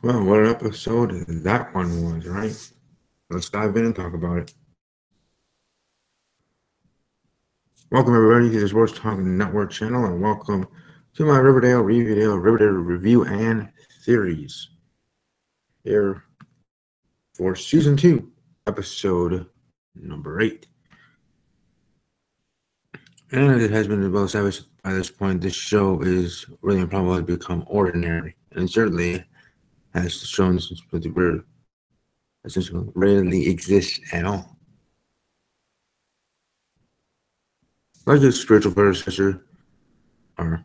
Well, what an episode that one was, right? Let's dive in and talk about it. Welcome, everybody, to the Sports Talk Network channel, and welcome to my Riverdale review and series here for Season 2, Episode number 8. And as it has been well established by this point, this show is really improbable to become ordinary, and certainly has shown since the essentially rarely exists at all. Like its spiritual predecessor, or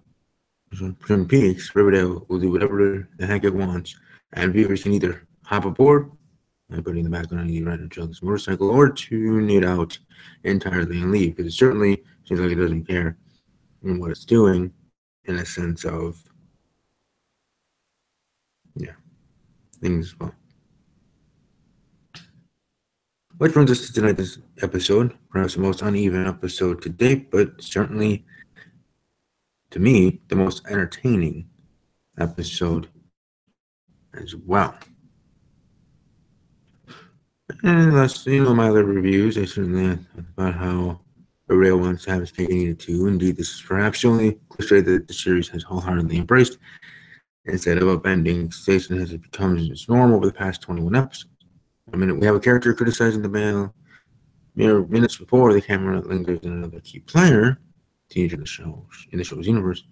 Twin Peaks, Riverdale will do whatever the heck it wants, and viewers can either hop aboard and put it in the background and ride a child's motorcycle, or tune it out entirely and leave, because it certainly seems like it doesn't care in what it's doing, in a sense of, things, well. Which brings us to tonight's episode, perhaps the most uneven episode to date, but certainly, to me, the most entertaining episode as well. And that's, my other reviews, I certainly talk about how Riverdale wants to have its cake and eat it too. Indeed, this is perhaps the only cliche that the series has wholeheartedly embraced, instead of upending station as it becomes its norm over the past 21 episodes. I mean, we have a character criticizing the male mere minutes before the camera lingers on another key player, teenager in the show's universe,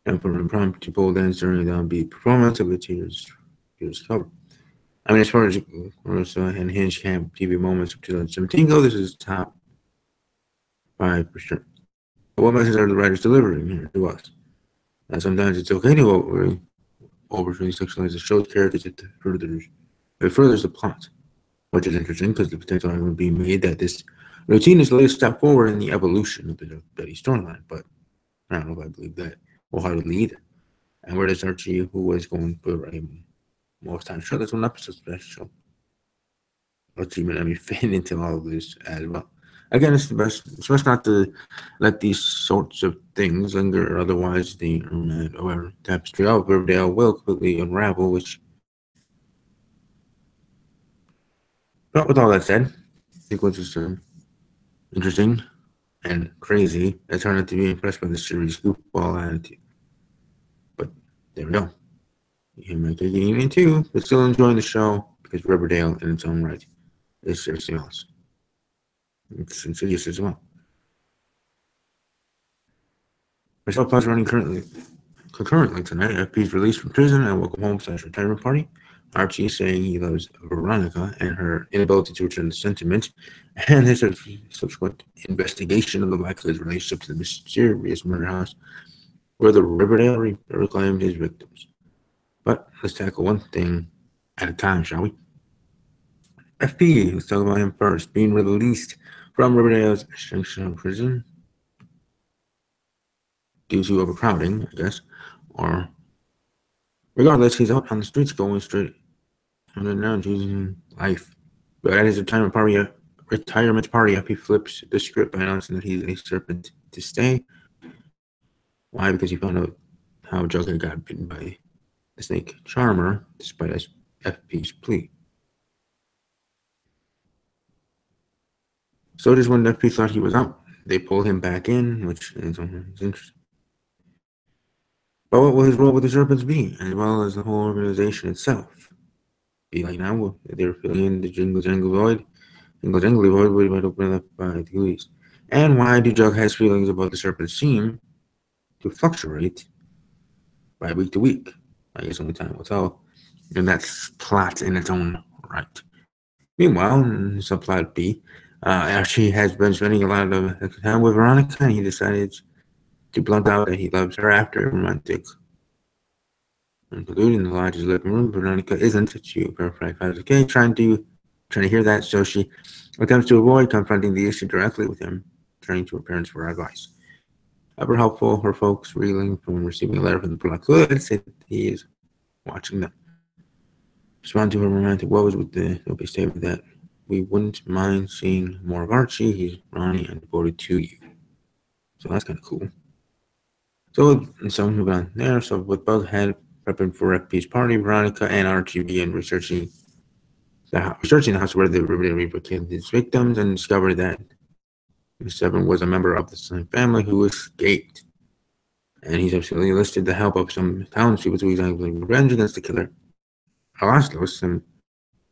and for an impromptu pole dance during the downbeat performance of the tears cover. I mean, as far as unhinged camp TV moments of 2017 go, this is top 5 for sure. But what message are the writers delivering here to us? Now, sometimes it's okay to overly sexualize the show's characters it furthers the plot, which is interesting because the potential argument would be made that this routine is the latest step forward in the evolution of the Betty storyline, but I don't know if I believe that wholeheartedly either. And where does Archie, who was going for most times sure there's one episode special, Archie may fit into all of this as well. Again, it's best not to let these sorts of things linger, otherwise the tapestry of Riverdale will completely unravel, which. But with all that said, I think what's just interesting and crazy, I turned out to be impressed by the series' goofball attitude. But there we go. You might be getting into, but still enjoying the show because Riverdale, in its own right, is seriously awesome. It's insidious as well. Myself plus running concurrently tonight. FP's released from prison and welcome home / retirement party. Archie saying he loves Veronica and her inability to return the sentiment, and his subsequent investigation of the likelihood relationship to the mysterious murder house where the Riverdale reclaimed his victims. But let's tackle one thing at a time, shall we? FP, let's talk about him first. Being released from Riverdale's sanctioned prison due to overcrowding, I guess, or regardless, he's out on the streets going straight and now choosing life. But at his retirement party, FP flips the script by announcing that he's a serpent to stay. Why? Because he found out how Jughead got bitten by the snake Charmer, despite FP's plea. So just when FP thought he was out, they pulled him back in, which is interesting. But what will his role with the Serpents be, as well as the whole organization itself? Be like now, they're filling in the jingle-jangly void we might open up by the least. And why do Jughead's feelings about the Serpents seem to fluctuate by week to week? I guess only time will tell. And that's plot in its own right. Meanwhile, in subplot B, Archie has been spending a lot of time with Veronica, and he decided to blunt out that he loves her after romantic including the lodge's living room. Veronica isn't, to paraphrase okay, trying to hear that, so she attempts to avoid confronting the issue directly with him, turning to her parents for advice. Ever helpful, her folks, reeling from receiving a letter from the Black Hood, say that he is watching them. Respond to her romantic woes with the open statement that we wouldn't mind seeing more of Archie. He's Ronnie and devoted to you. So that's kind of cool. So moving on there. So with Bughead prepping for FP's party, Veronica and Archie begin researching the house where the Riverdale Reaper killed his victims and discovered that Seven was a member of the same family who escaped. And he's absolutely enlisted the help of some townspeople to exactly revenge against the killer. Alastos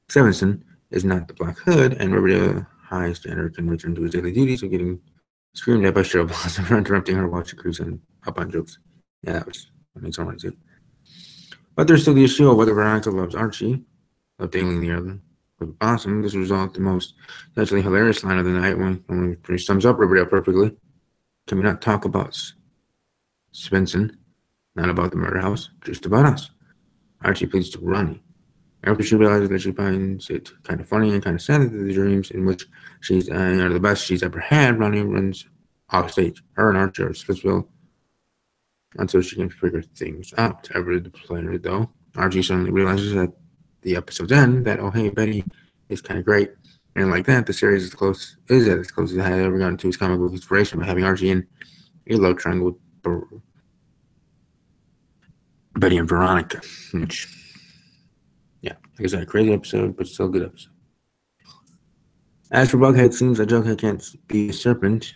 Stevenson is not the Black Hood, and Riverdale High Standard can return to his daily duties of getting screamed at by Cheryl Blossom for interrupting her while she cruised up on jokes. Yeah, that makes someone too. But there's still the issue of whether Veronica loves Archie, of dealing the other. With Blossom, this results the most actually hilarious line of the night when pretty sums up Riverdale perfectly. Can we not talk about Svensson? Not about the murder house, just about us. Archie pleads to Ronnie. After she realizes that she finds it kind of funny and kind of sad that the dreams in which she's are the best she's ever had, Ronnie runs off stage. Her and Archie are at Splitsville until she can figure things out. Ever the player, though, Archie suddenly realizes at the episode's end that, oh, hey, Betty is kind of great. And like that, the series is at as close as it had ever gotten to its comic book inspiration by having Archie in a love triangle with Betty and Veronica, which... yeah, like I said, a crazy episode, but still a good episode. As for Bughead, it seems that Jughead can't be a serpent,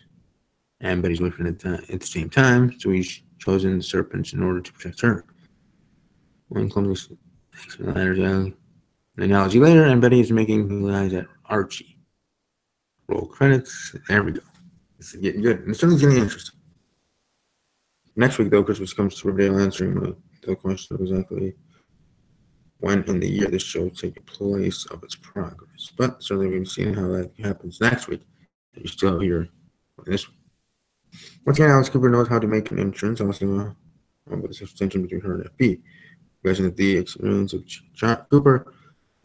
and Betty's boyfriend at the same time, so he's chosen the serpents in order to protect her. One clumsy analogy later, and Betty is making eyes at Archie. Roll credits. There we go. This is getting good. And it's certainly getting interesting. Next week, though, Christmas comes to Riverdale answering the question of exactly when in the year this show will take place of its progress. But certainly we've seen how that happens next week. You're still here for this one. Once again, Alex Cooper knows how to make an entrance, also with this extension between her and FP. Imagine that the experience of John Cooper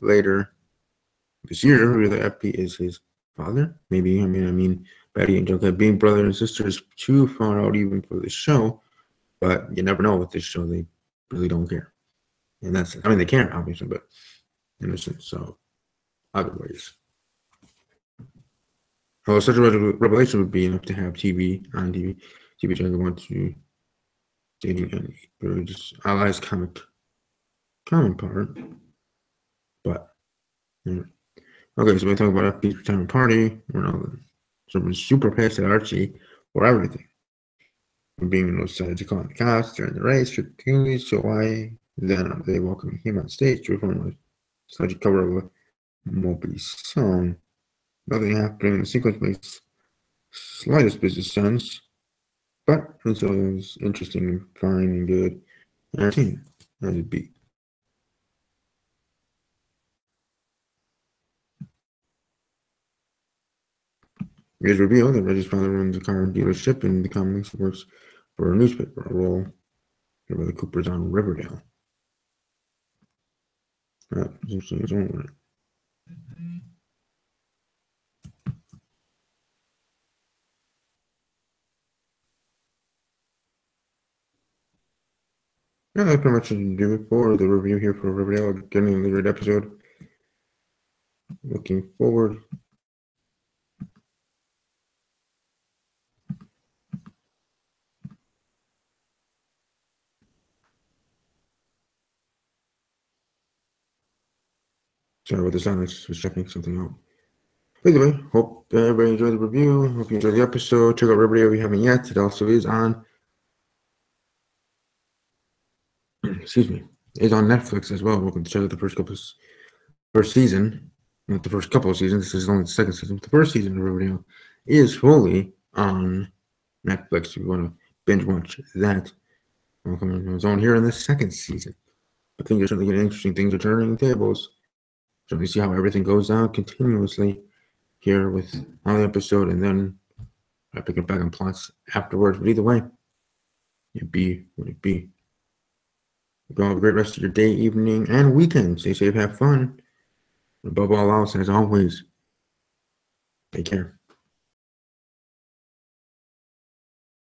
later this year, whether FP is his father, maybe. I mean, Betty and Jughead being brother and sister is too far out even for this show, but you never know with this show. They really don't care. And that's, they can't, obviously, but in a sense, so other ways. Although such a revelation would be enough to have TV channel want to dating and really just allies common part. But, yeah. Okay, so we're talking about FP's retirement party. We're now super pissed at Archie for everything. From being decided to call the cops during the race, so why then they welcome him on stage to perform a sludgy cover of a Moby's song. Nothing happening in the sequence makes slightest business sense, but it's always interesting and fine and good and entertaining as it be. It is revealed that Reggie's father runs a car dealership in the comics and works for a newspaper, a role where the Coopers on Riverdale. That's interesting as well. Yeah, that's pretty much to do it for the review here for Riverdale. Getting a great episode. Looking forward. Sorry about the silence. Was checking something out. Anyway, hope everybody enjoyed the review. Hope you enjoyed the episode. Check out Riverdale if you haven't yet. It also is on. Excuse me. It's on Netflix as well. Welcome to check out the first season. Not the first couple of seasons. This is only the second season. The first season of Riverdale is fully on Netflix. If you want to binge watch that, welcome to the zone here in the second season. I think you're certainly getting interesting things are turning tables. Certainly see how everything goes down continuously here with on the episode, and then I pick it back on plots afterwards. But either way, it be what it be. Go have a great rest of your day, evening, and weekend. Stay safe, have fun. Above all else, as always, take care.